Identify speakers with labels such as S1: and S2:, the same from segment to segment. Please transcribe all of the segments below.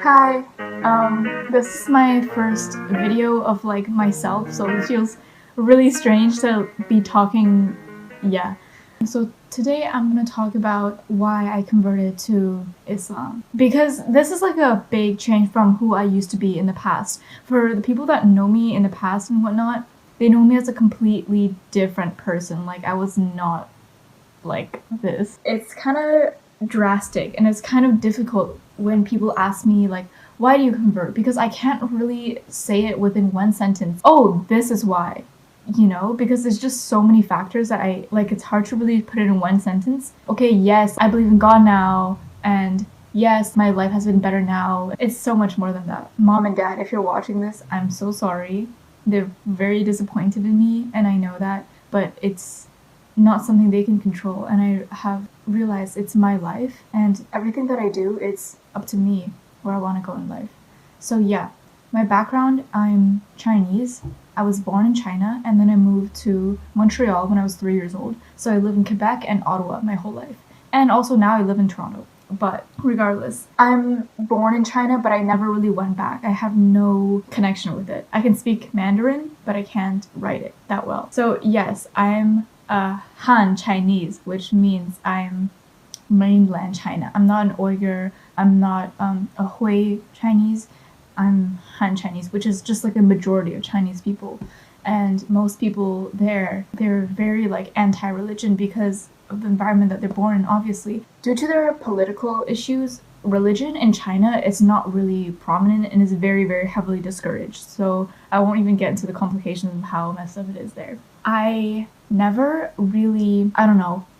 S1: Hi, this is my first video of like myself, so it feels really strange to be talking, yeah. So today I'm gonna talk about why I converted to Islam. Because this is like a big change from who I used to be in the past. For the people that know me in the past and whatnot, they know me as a completely different person. Like I was not like this. It's kind of drastic and it's kind of difficult when people ask me like, why do you convert? Because I can't really say it within one sentence. Oh, this is why, because there's just so many factors that it's hard to really put it in one sentence. Okay, yes, I believe in God now, and yes, my life has been better now. It's so much more than that. Mom and Dad, if you're watching this, I'm so sorry. They're very disappointed in me, and I know that, but it's not something they can control, and I have realized it's my life, and everything that I do, it's up to me where I want to go in life. So yeah, my background, I'm Chinese. I was born in China, and then I moved to Montreal when I was 3 years old. So I live in Quebec and Ottawa my whole life. And also now I live in Toronto. But regardless, I'm born in China, but I never really went back. I have no connection with it. I can speak Mandarin, but I can't write it that well. So yes, I'm Han Chinese, which means I'm mainland China. I'm not an Uyghur, I'm not a Hui Chinese, I'm Han Chinese, which is just like the majority of Chinese people. And most people there, they're very like anti-religion because of the environment that they're born in, obviously. Due to their political issues, religion in China is not really prominent and is very, very heavily discouraged. So I won't even get into the complications of how messed up it is there. I never really,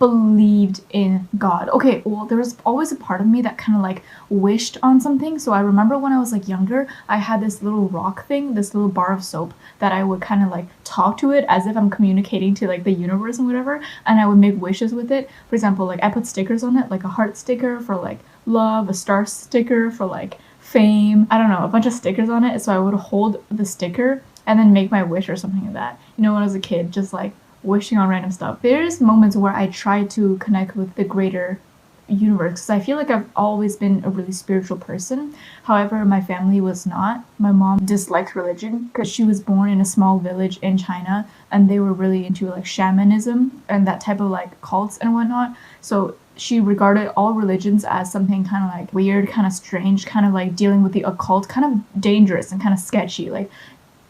S1: believed in God. Okay, well, there was always a part of me that kind of like wished on something. So I remember when I was like younger, I had this little rock thing, this little bar of soap that I would kind of like talk to it as if I'm communicating to like the universe and whatever, and I would make wishes with it. For example, like I put stickers on it, like a heart sticker for like love, a star sticker for like fame, I don't know, a bunch of stickers on it. So I would hold the sticker and then make my wish or something like that. When I was a kid, just like wishing on random stuff. There's moments where I try to connect with the greater universe because I feel like I've always been a really spiritual person. However, my family was not. My mom disliked religion because she was born in a small village in China and they were really into like shamanism and that type of like cults and whatnot. So she regarded all religions as something kind of like weird, kind of strange, kind of like dealing with the occult, kind of dangerous and kind of sketchy. Like,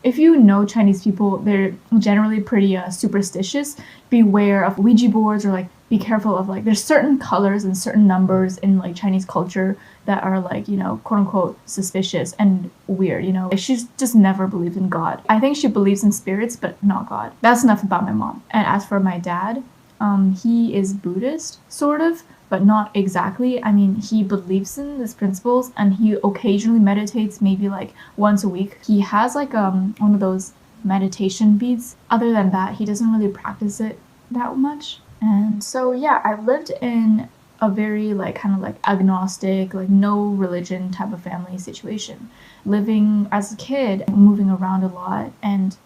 S1: if you know Chinese people, they're generally pretty superstitious. Beware of Ouija boards, or like be careful of like there's certain colors and certain numbers in like Chinese culture that are like, quote unquote suspicious and weird, Like, she's just never believed in God. I think she believes in spirits, but not God. That's enough about my mom. And as for my dad, he is Buddhist, sort of, but not exactly. I mean, he believes in these principles and he occasionally meditates maybe like once a week. He has like one of those meditation beads. Other than that, he doesn't really practice it that much. And so yeah, I lived in a very like kind of like agnostic, like no religion type of family situation. Living as a kid, moving around a lot, and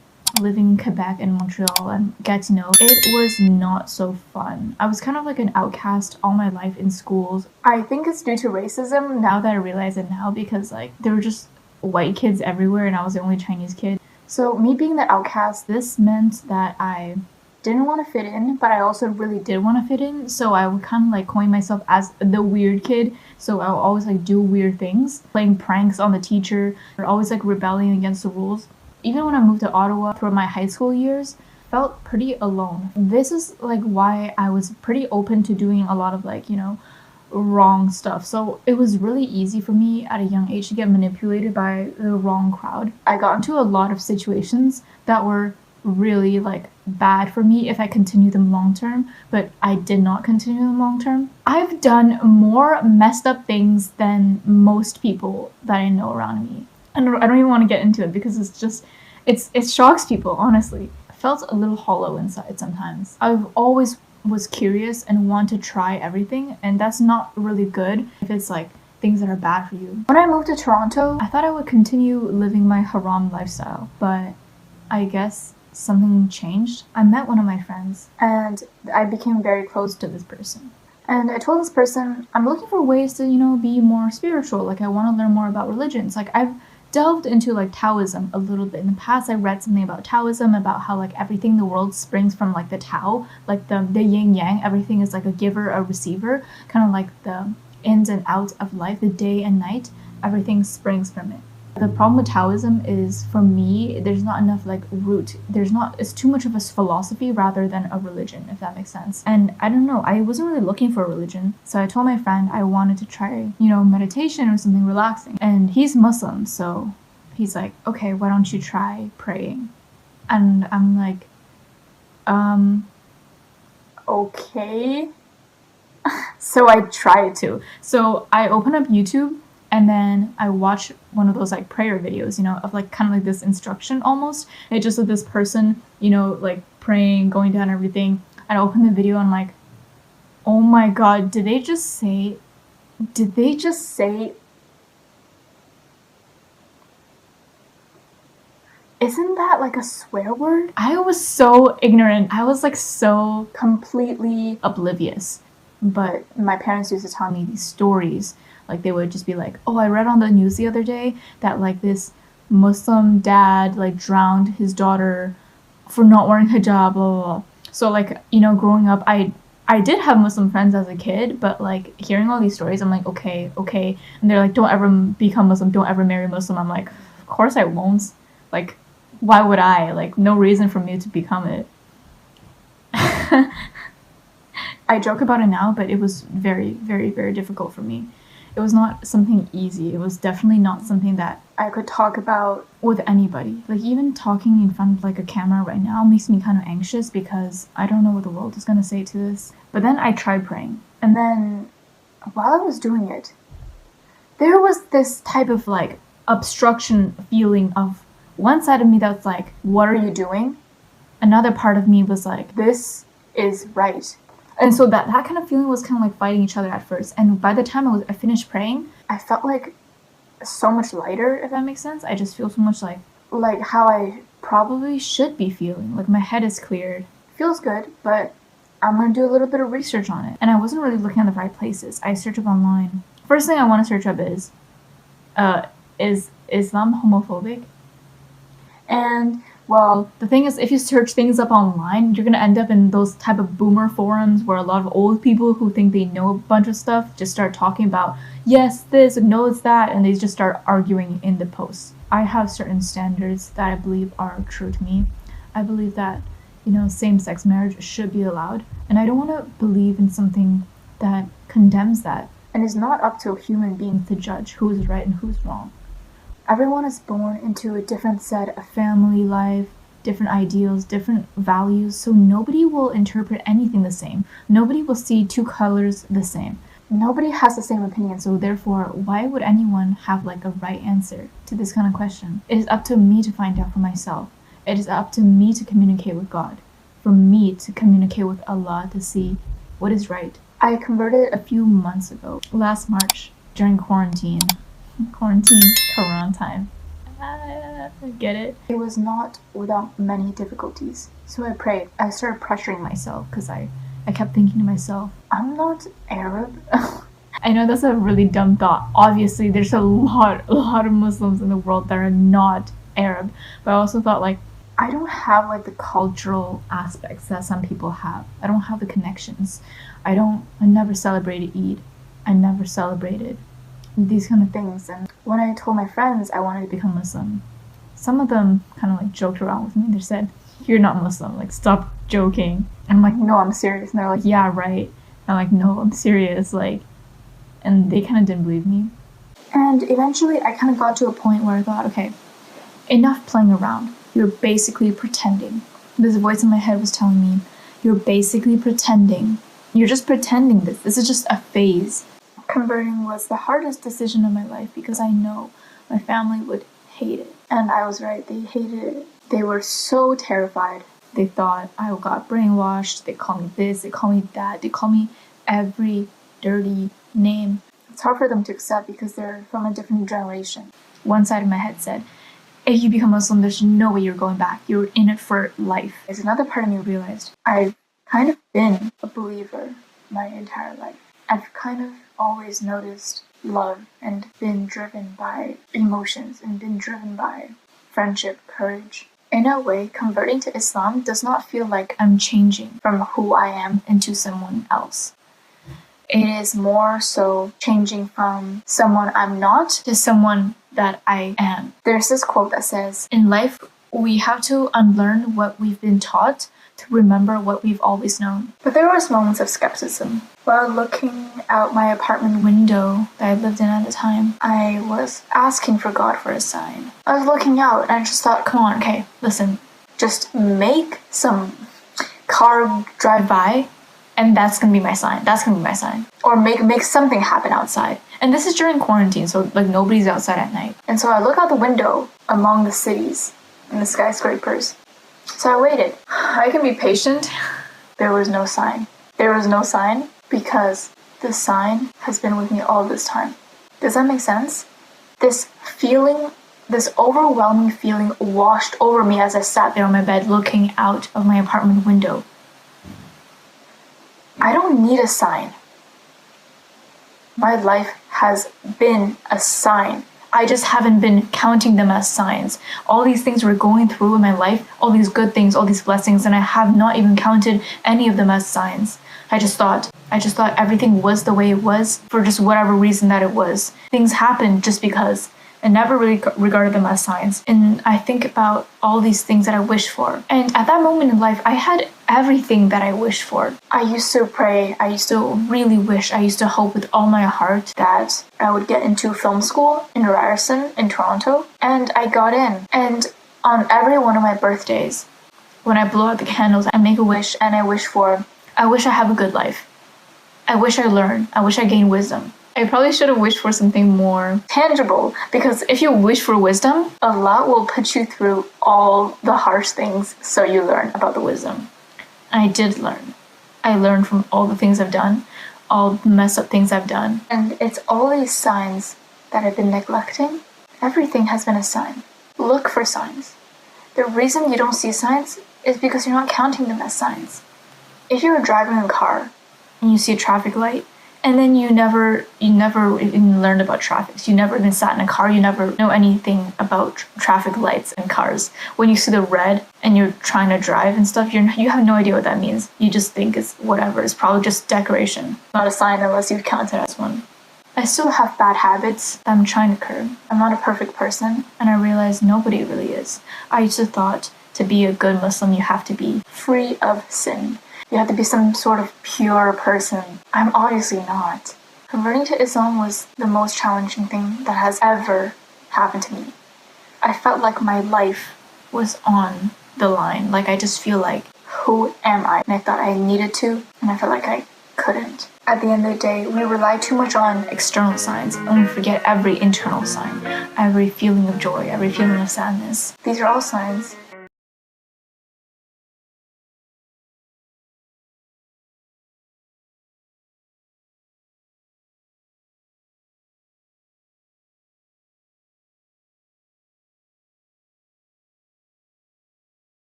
S1: living in Quebec and Montreal and Gatineau, it was not so fun. I was kind of like an outcast all my life in schools. I think it's due to racism now that I realize it now, because like there were just white kids everywhere and I was the only Chinese kid. So me being the outcast, this meant that I didn't want to fit in, but I also really did want to fit in. So I would kind of like coin myself as the weird kid. So I would always like do weird things, playing pranks on the teacher, or always like rebelling against the rules. Even when I moved to Ottawa throughout my high school years, felt pretty alone. This is like why I was pretty open to doing a lot of like, wrong stuff. So it was really easy for me at a young age to get manipulated by the wrong crowd. I got into a lot of situations that were really like bad for me if I continued them long term, but I did not continue them long term. I've done more messed up things than most people that I know around me. I don't even want to get into it because it shocks people, honestly. I felt a little hollow inside sometimes. I've always was curious and want to try everything, and that's not really good if it's like things that are bad for you. When I moved to Toronto, I thought I would continue living my haram lifestyle, but I guess something changed. I met one of my friends and I became very close to this person. And I told this person, I'm looking for ways to, be more spiritual. Like, I want to learn more about religions. Like, I've delved into, like, Taoism a little bit. In the past, I read something about Taoism, about how, like, everything in the world springs from, like, the Tao. Like, the yin-yang, everything is, like, a giver, a receiver. Kind of like the ins and outs of life, the day and night. Everything springs from it. The problem with Taoism is, for me, there's not enough, like, root. It's too much of a philosophy rather than a religion, if that makes sense. And I don't know, I wasn't really looking for a religion. So I told my friend I wanted to try, meditation or something relaxing. And he's Muslim, so he's like, okay, why don't you try praying? And I'm like, okay. So I tried to. So I open up YouTube, and then I watch one of those, like, prayer videos, of, like, kind of like this instruction almost. And it's just like this person, like, praying, going down everything. And I open the video and I'm like, oh my god, did they just say, isn't that like a swear word? I was so ignorant. I was, like, so completely oblivious. But my parents used to tell me these stories. Like, they would just be like, oh, I read on the news the other day that, like, this Muslim dad, like, drowned his daughter for not wearing hijab, blah, blah, blah. So, like, growing up, I did have Muslim friends as a kid, but, like, hearing all these stories, I'm like, okay. And they're like, don't ever become Muslim, don't ever marry Muslim. I'm like, of course I won't. Like, why would I? Like, no reason for me to become it. I joke about it now, but it was very, very, very difficult for me. It was not something easy. It was definitely not something that I could talk about with anybody. Like, even talking in front of, like, a camera right now makes me kind of anxious because I don't know what the world is going to say to this. But then I tried praying. And then, while I was doing it, there was this type of, like, obstruction feeling of one side of me that's like, what are you doing? Another part of me was like, this is right. And so that kind of feeling was kind of like fighting each other at first. And by the time I finished praying, I felt like so much lighter, if that makes sense. I just feel so much like how I probably should be feeling. Like, my head is cleared. Feels good, but I'm gonna do a little bit of research on it. And I wasn't really looking at the right places. I searched up online. First thing I want to search up is Islam homophobic? And, well, the thing is, if you search things up online, you're gonna end up in those type of boomer forums where a lot of old people who think they know a bunch of stuff just start talking about, yes, this, no, it's that, and they just start arguing in the posts. I have certain standards that I believe are true to me. I believe that, same-sex marriage should be allowed, and I don't want to believe in something that condemns that, and is not up to a human being to judge who is right and who's wrong. Everyone is born into a different set of family life, different ideals, different values, so nobody will interpret anything the same. Nobody will see two colors the same. Nobody has the same opinion, so therefore, why would anyone have, like, a right answer to this kind of question? It is up to me to find out for myself. It is up to me to communicate with God, for me to communicate with Allah to see what is right. I converted a few months ago, last March, during quarantine, Corona time. Get it? It was not without many difficulties. So I prayed. I started pressuring myself because I kept thinking to myself, I'm not Arab. I know that's a really dumb thought. Obviously, there's a lot of Muslims in the world that are not Arab. But I also thought, like, I don't have, like, the cultural aspects that some people have. I don't have the connections. I never celebrated Eid. I never celebrated these kind of things. And when I told my friends I wanted to become Muslim, some of them kind of, like, joked around with me. They said, you're not Muslim, like, stop joking. And I'm like, no, I'm serious. And they're like, yeah, right. And I'm like, no, I'm serious, like, and they kind of didn't believe me. And eventually I kind of got to a point where I thought, okay, enough playing around. You're basically pretending. This voice in my head was telling me, you're basically pretending. You're just pretending this. This is just a phase. Converting was the hardest decision of my life because I know my family would hate it. And I was right, they hated it. They were so terrified. They thought I got brainwashed, they call me this, they call me that, they call me every dirty name. It's hard for them to accept because they're from a different generation. One side of my head said, if you become Muslim, there's no way you're going back. You're in it for life. There's another part of me realized I've kind of been a believer my entire life. I've kind of always noticed love and been driven by emotions and been driven by friendship, courage. In a way, converting to Islam does not feel like I'm changing from who I am into someone else. It is more so changing from someone I'm not to someone that I am. There's this quote that says, in life, we have to unlearn what we've been taught to remember what we've always known. But there was moments of skepticism. While looking out my apartment window that I lived in at the time, I was asking for God for a sign. I was looking out and I just thought, come on, okay, listen, just make some car drive by and that's gonna be my sign. That's gonna be my sign. Or make something happen outside. And this is during quarantine, so like nobody's outside at night. And so I look out the window among the cities and the skyscrapers. So I waited. I can be patient. There was no sign. There was no sign because the sign has been with me all this time. Does that make sense? This feeling, this overwhelming feeling washed over me as I sat there on my bed looking out of my apartment window. I don't need a sign. My life has been a sign. I just haven't been counting them as signs. All these things we're going through in my life, all these good things, all these blessings, and I have not even counted any of them as signs. I just thought everything was the way it was for just whatever reason that it was. Things happened just because. I never really regarded them as signs. And I think about all these things that I wish for. And at that moment in life, I had everything that I wished for. I used to pray. I used to really wish. I used to hope with all my heart that I would get into film school in Ryerson in Toronto. And I got in. And on every one of my birthdays, when I blow out the candles, I make a wish and I wish I have a good life. I wish I learn. I wish I gain wisdom. I probably should have wished for something more tangible, because if you wish for wisdom, Allah will put you through all the harsh things so you learn about the wisdom. And I did learn. I learned from all the things I've done, all the messed up things I've done. And it's all these signs that I've been neglecting. Everything has been a sign. Look for signs. The reason you don't see signs is because you're not counting them as signs. If you're driving a car and you see a traffic light, and then you never even learned about traffic. You never even sat in a car. You never know anything about traffic lights and cars. When you see the red and you're trying to drive and stuff, you have no idea what that means. You just think it's whatever. It's probably just decoration. Not a sign unless you count it as one. I still have bad habits that I'm trying to curb. I'm not a perfect person, and I realize nobody really is. I used to thought to be a good Muslim, you have to be free of sin. You have to be some sort of pure person. I'm obviously not. Converting to Islam was the most challenging thing that has ever happened to me. I felt like my life was on the line. Like I just feel like, who am I? And I thought I needed to, and I felt like I couldn't. At the end of the day, we rely too much on external signs, and we forget every internal sign, every feeling of joy, every feeling of sadness. These are all signs.